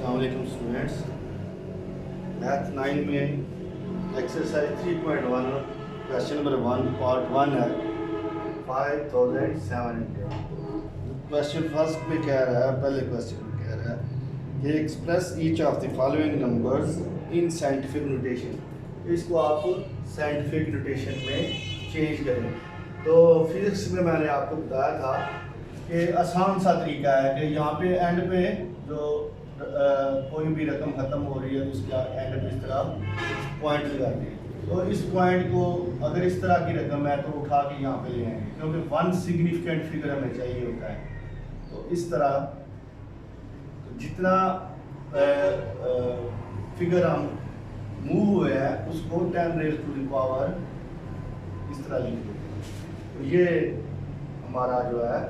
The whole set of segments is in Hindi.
अस्सलाम वालेकुम स्टूडेंट्स। मैथ 9 में एक्सरसाइज 3.1 क्वेश्चन नंबर 1 पार्ट 1 है 5700। क्वेश्चन फर्स्ट में कह रहा है, पहले क्वेश्चन में कह रहा है कि express each of the following numbers in scientific notation. इसको आप साइंटिफिक नोटेशन में चेंज करें। तो फिजिक्स में मैंने आपको बताया था कि आसान सा तरीका है कि यहाँ पे एंड पे जो कोई भी रकम ख़त्म हो रही है तो उसके एंड पे इस तरह पॉइंट लगाते हैं। तो इस पॉइंट को अगर इस तरह की रकम है तो उठा के यहाँ पे ले आएंगे, क्योंकि वन सिग्निफिकेंट फिगर हमें चाहिए होता है। तो इस तरह जितना फिगर हम मूव हुए हैं उसको 10 रेज़ टू द पावर इस तरह लिख देते हैं। तो ये हमारा जो है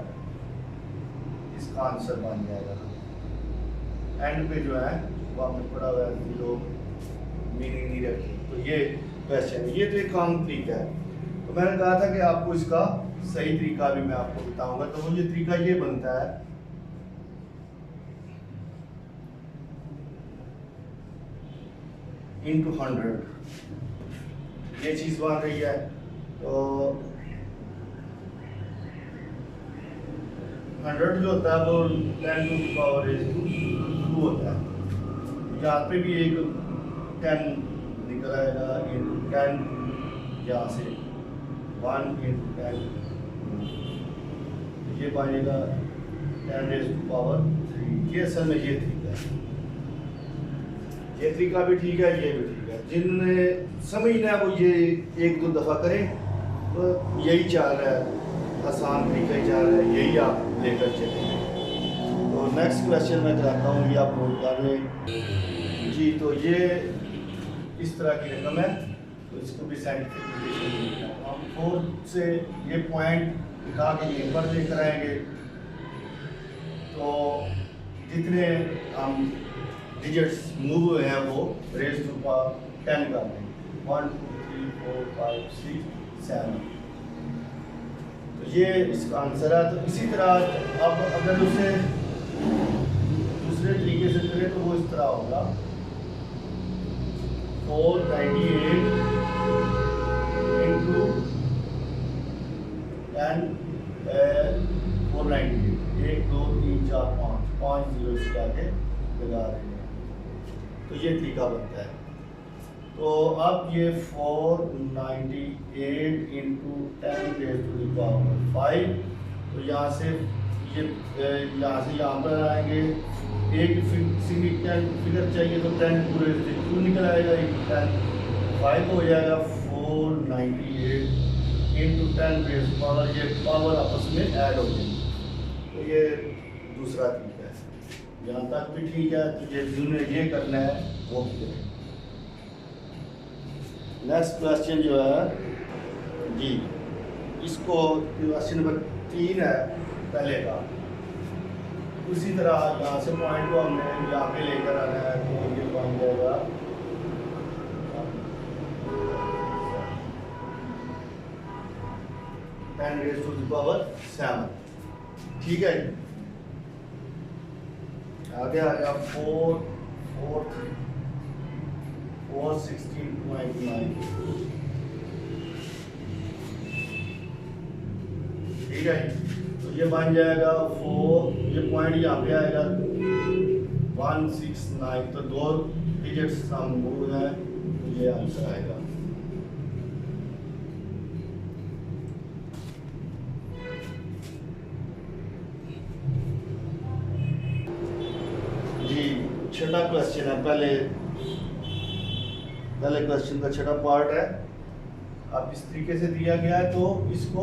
इसका आंसर बन जाएगा। एंड पे जो है वो आपने पढ़ा हुआ है, जीरो मीनिंग नहीं रखी। तो ये क्वेश्चन है, ये तो एक आम तरीका है। तो मैंने कहा था कि आपको इसका सही तरीका भी मैं आपको बताऊंगा। तो वो ये तरीका ये बनता है, into 100 ये चीज़ बन रही है। तो 100 जो होता है वो 10 टू द पावर 2 होता है। यहाँ पे भी एक 10 निकल आएगा इंटू 10, यहाँ से 1 इंटू 10, ये बनेगा 10 रेज़ टू पावर 3। ये असल में ये तरीका है, ये तरीका भी ठीक है, ये भी ठीक है। जिनने समझना है वो ये एक दो दफ़ा करें, तो यही चल रहा है, आसान तरीका ही चल रहा है, यही आप लेकर चलें। तो नेक्स्ट क्वेश्चन मैं कराता हूँ, ये आप नोट कर लें जी। तो ये इस तरह की रकम है, तो इसको भी साइंटिफिक नोटेशन में हम 4 से ये पॉइंट उठा के यहीं पर लेकर आएंगे। तो जितने हम डिजिट्स मूव हुए हैं वो रेज़ टू पावर 10 कर देंगे। 1 2 3 4 5 6 7। तो ये इसका आंसर है। तो इसी तरह अब अगर उसे दूसरे तरीके से करें तो वो इस तरह होगा 498 इंटू 10 498 1 2 3 4 5 जीरो इसके आगे लगा रहे हैं। तो ये तरीका बनता है। तो अब ये 498 into 10 raise to the power 5। तो यहाँ से यहाँ पर आएंगे, एक सिग्निफिकेंट फिगर चाहिए तो 10 टू रेज़ टू 2 निकल आएगा, 10 5 हो जाएगा। 498 इंटू 10 रेज़ टू पावर, ये पावर आपस में ऐड हो जाएगी। तो ये दूसरा तरीका है, यहाँ तक भी ठीक है। तो ये जिन्हें ये करना है वो भी करें। नेक्स्ट क्वेश्चन जो है जी, इसको क्वेश्चन नंबर 3 है पहले का। उसी तरह यहाँ से पॉइंट को हमने यहाँ पे लेकर आना है, तो ये बन जाएगा 10 रेज़ टू द पावर 7। ठीक है, आगे आ गया 416.9। ठीक है, तो ये बन जाएगा 4, ये पॉइंट यहाँ पे आएगा 169। तो 2 डिजिट्स हम मूव हैं, तो ये आंसर आएगा। जी छठा क्वेश्चन है, पहले क्वेश्चन का छठा पार्ट है। अब इस तरीके से दिया गया है, तो इसको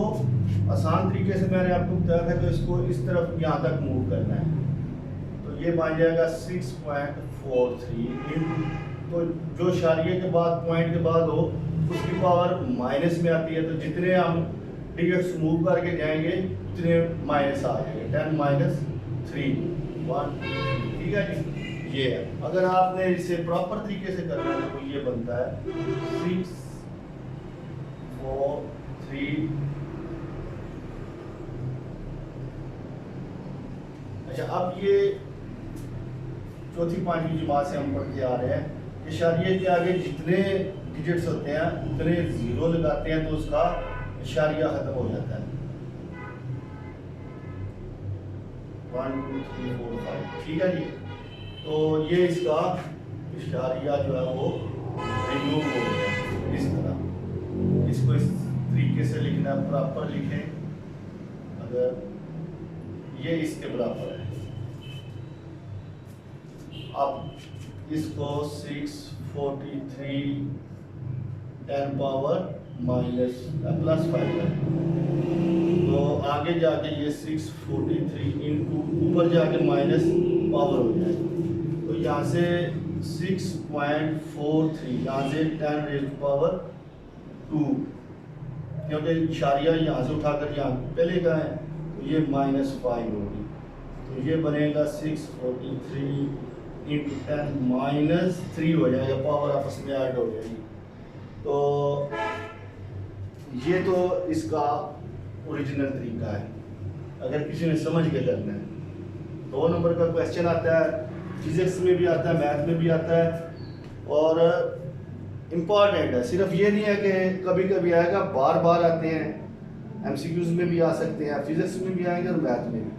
आसान तरीके से मैंने आपको बताया था कि इसको इस तरफ यहाँ तक मूव करना है। तो ये बन जाएगा 6.43। तो जो इशारिये के बाद पॉइंट के बाद हो उसकी पावर माइनस में आती है। तो जितने हम डिजिट्स मूव करके जाएंगे उतने माइनस आ जाएंगे। 10 माइनस 3 1। ठीक है जी, ये है। अगर आपने इसे प्रॉपर तरीके से करना है तो ये बनता है 6 4 3। अच्छा, अब ये चौथी पांचवी जमात से हम पढ़ते आ रहे हैं कि इशारिये के आगे जितने डिजिट्स होते हैं उतने ज़ीरो लगाते हैं तो उसका इशारिया ख़त्म हो जाता है। 1 2 3 4 5 ठीक है जी। तो ये इसका इशारिया जो है वो रिमूव हो गया इस तरह। इसको इस तरीके से लिखना है, प्रॉपर लिखें। अगर ये इसके बराबर है, अब इसको 643 10 पावर माइनस प्लस 5 है, तो आगे जाके ये 643 इंटू ऊपर जाके माइनस पावर हो जाएगी। तो यहाँ से 6.43 यहाँ से 10 रेज़ पावर 2, क्योंकि इशारिया यहाँ से उठाकर यहाँ पहले का है तो ये -5 होगी। तो ये बनेगा 643 इंटू 10 -3 हो जाएगा, पावर आपस में ऐड हो जाएगी। तो ये तो इसका ओरिजिनल तरीका है, अगर किसी ने समझ के करना है। 2 नंबर का क्वेश्चन आता है, फिजिक्स में भी आता है, मैथ में भी आता है और इम्पॉर्टेंट है। सिर्फ ये नहीं है कि कभी कभी आएगा, बार बार आते हैं, एमसीक्यूज में भी आ सकते हैं, फिजिक्स में भी आएंगे और मैथ में भी।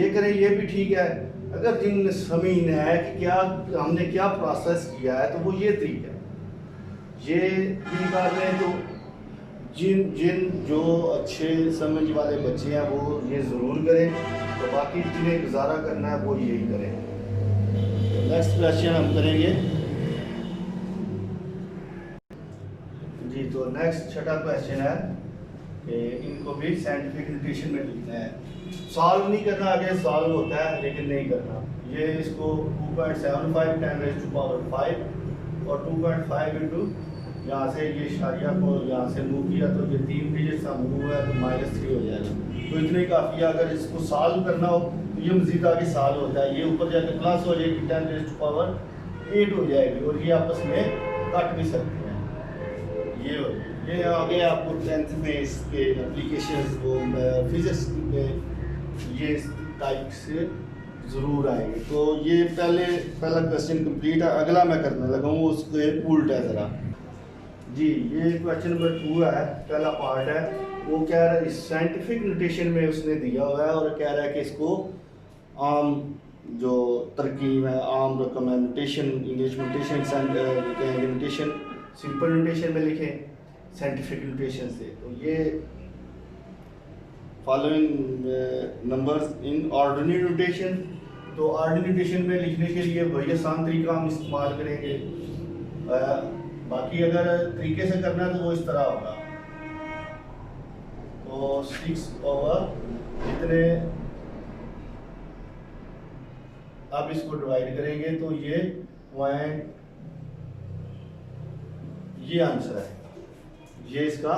ये करें ये भी ठीक है। अगर जिन समझना है कि क्या हमने क्या प्रोसेस किया है तो वो ये तरीका है, ये भी निकाल रहे हैं। तो जिन जो अच्छे समझ वाले बच्चे हैं वो ये ज़रूर करें, तो बाकी जिन्हें गुजारा करना है वो यही करें। नेक्स्ट क्वेश्चन हम करेंगे जी। तो नेक्स्ट छठा क्वेश्चन है कि इनको भी साइंटिफिक नोटेशन में लिखना है। सॉल्व नहीं करना, आगे सॉल्व होता है लेकिन नहीं करना। ये इसको 2.75 10 रेज़ टू पावर 5 और 2.5 इंटू यहाँ से ये इशारिया को यहाँ से मूव किया तो ये 3 डिजिट सा मूव हुआ है तो -3 हो जाएगा। तो इतने काफ़ी है। अगर इसको सॉल्व करना हो तो ये मज़ीद आगे सॉल्व होता है, ये ऊपर जाकर प्लस हो जाएगी 10 रेज़ टू पावर 8 हो जाएगी और ये आपस में कट भी सकते हैं। ये आगे आपको 10th में इसके एप्लीकेशंस वो फिजिक्स में ये टाइप से ज़रूर आएंगे। तो ये पहला क्वेश्चन कंप्लीट है। अगला मैं करने लगा हूँ उसके उल्टा है ज़रा जी। ये क्वेश्चन नंबर 2 है, पहला पार्ट है। वो कह रहा है साइंटिफिक नोटेशन में उसने दिया हुआ है और कह रहा है कि इसको आम जो तरकीब है, आम रकम है, notation English notation notation simple notation में लिखें साइंटिफिक नोटेशन से। तो ये following numbers in ordinary notation, तो ऑर्डिनरी नोटेशन में लिखने के लिए वही आसान तरीका हम इस्तेमाल करेंगे। बाकी अगर तरीके से करना है तो वो इस तरह होगा। तो 6 ओवर जितने, अब इसको डिवाइड करेंगे तो ये पॉइंट, ये आंसर है, ये इसका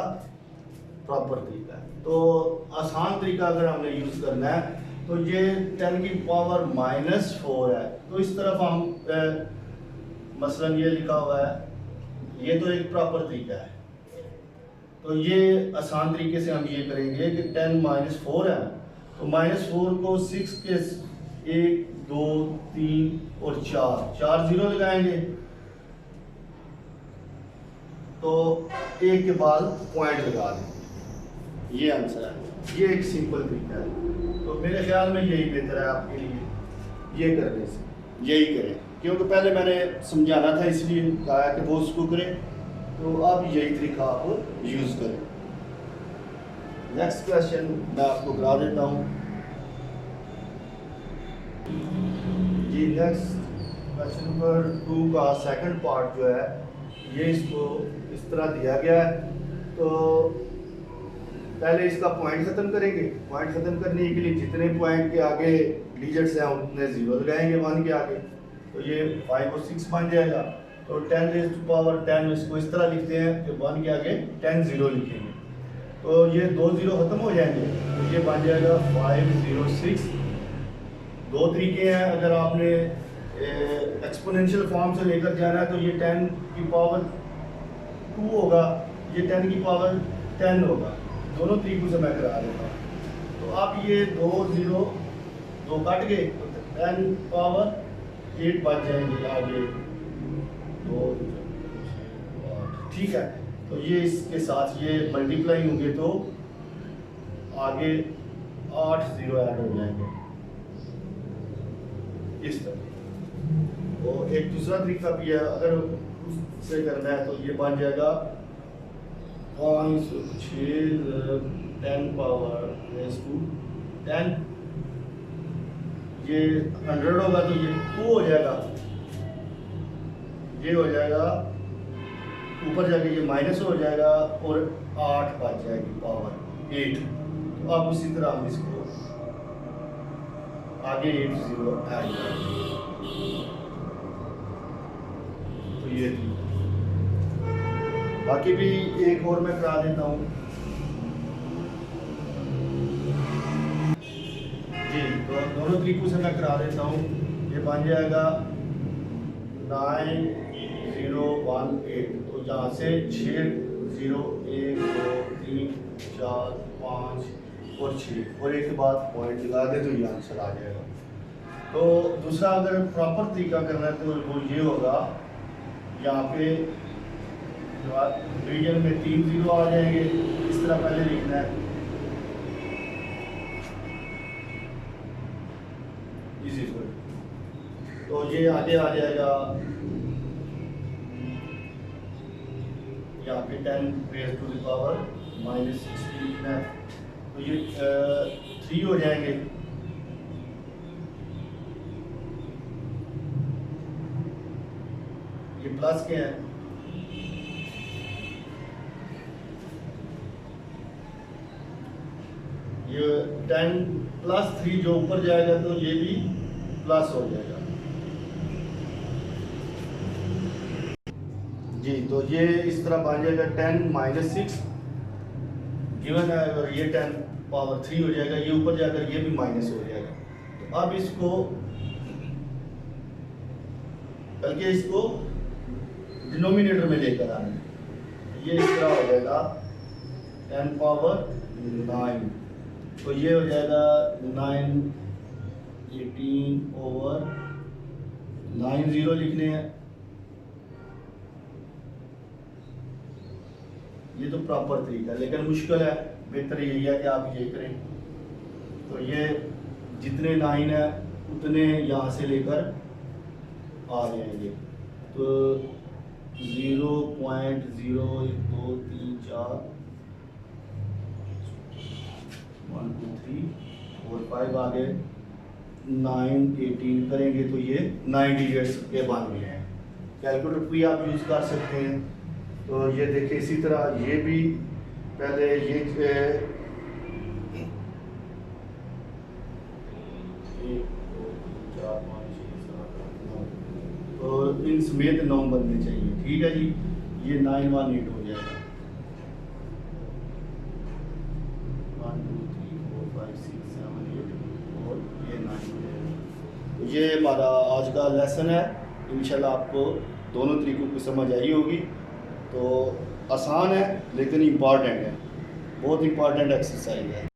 प्रॉपर तरीका है। तो आसान तरीका अगर हमने यूज़ करना है तो ये 10 की पावर -4 है, तो इस तरफ हम मसलन ये लिखा हुआ है, ये तो एक प्रॉपर तरीका है। तो ये आसान तरीके से हम ये करेंगे कि 10 -4 है, तो -4 को 6 के 1 2 3 और 4 ज़ीरो लगाएंगे तो एक के बाद पॉइंट लगा दें, ये आंसर है। ये एक सिंपल तरीका है। तो मेरे ख्याल में यही बेहतर है आपके लिए, ये करने से यही करें, क्योंकि पहले मैंने समझाना था इसलिए कहा कि वो उसको करें। तो अब यही तरीका आप यूज़ करें। नेक्स्ट क्वेश्चन मैं आपको करा देता हूँ जी। नेक्स्ट क्वेश्चन नंबर 2 का सेकंड पार्ट जो है, ये इसको इस तरह दिया गया है। तो पहले इसका पॉइंट ख़त्म करेंगे। पॉइंट ख़त्म करने के लिए जितने पॉइंट के आगे डिजिट्स हैं उतने ज़ीरो लगाएंगे 1 के आगे, तो ये 5 और 6 बन जाएगा। तो 10 रेज़ टू पावर 10 इसको इस तरह लिखते हैं कि 1 के आगे 10 ज़ीरो लिखेंगे, तो ये 2 ज़ीरो ख़त्म हो जाएंगे, तो ये बन जाएगा 506। 2 तरीके हैं, अगर आपने एक्सपोनेंशियल फॉर्म से लेकर जाना है तो ये 10 की पावर 2 होगा, ये 10 की पावर 10 होगा। दोनों तरीकों से मैं करा देता हूँ। तो अब ये 2 ज़ीरो 2 कट गए तो 10 पावर 8 बच जाएंगे आगे 2 ठीक है। तो ये इसके साथ ये मल्टीप्लाई होंगे तो आगे 8 0 ऐड हो जाएंगे इस तरह। और एक दूसरा तरीका भी है, अगर उससे करना है तो ये बन जाएगा 5 6 10 पावर रेज़ टू 10। ये 100 होगा तो ये 2 हो जाएगा, ये हो जाएगा ऊपर जाके ये माइनस हो जाएगा और 8 बच जाएगी पावर 8। तो अब उसी तरह हम इसको आगे 8 0 ऐड करेंगे। तो ये थी, बाकी भी एक और मैं करा देता हूँ जी। तो दोनों तरीकों से मैं करा देता हूँ। ये बन जाएगा 9 0 1 8। तो यहाँ से 6 0 1 2 3 4 5 और 6 और एक के बाद पॉइंट लगा दे तो ये आंसर आ जाएगा। तो दूसरा अगर प्रॉपर तरीका करना है तो वो ये होगा, यहाँ पे डिवीजन में 3 0 आ जाएंगे, इस तरह पहले लिखना है इसी को। तो ये आगे आ जाएगा यहाँ पे 10 रेज़ टू द पावर -16 लिखना है। तो ये 3 हो जाएंगे। ये प्लस के हैं, ये 10 + 3 जो ऊपर जाएगा तो ये भी प्लस हो जाएगा जी। तो ये इस तरह बन जाएगा 10 - 6 गिवन है, और ये 10 पावर 3 हो जाएगा, ये ऊपर जाकर ये भी माइनस हो जाएगा। तो अब इसको बल्कि इसको डिनोमिनेटर में लेकर आना है। ये इस तरह हो जाएगा 10 पावर 9। तो ये हो जाएगा 9 18 ओवर 9 0 लिखने हैं। ये तो प्रॉपर तरीका है, लेकिन मुश्किल है। बेहतर यही है कि आप ये करें। तो ये जितने 9 है उतने यहाँ से लेकर आ जाएंगे। तो 0.0 1 2 3 4 1 2 3 4 5 आगे 9 18 करेंगे तो ये 9 डिजिट्स के बन गए हैं। कैलकुलेटर भी आप यूज़ कर सकते हैं। तो ये देखिए इसी तरह ये भी पहले ये 1 2 3 4 5 6 7 8 9, तो इन समेत 9 बनने चाहिए। ठीक है जी, ये 9 1 8 हो जाएगा। 1 2 3 4 5 6 7 8 और ये 9 हो जाएगा। तो ये हमारा आज का लेसन है। इंशाल्लाह आपको दोनों तरीकों की समझ आई होगी। तो आसान है लेकिन इम्पॉर्टेंट है, बहुत इम्पॉर्टेंट एक्सरसाइज है।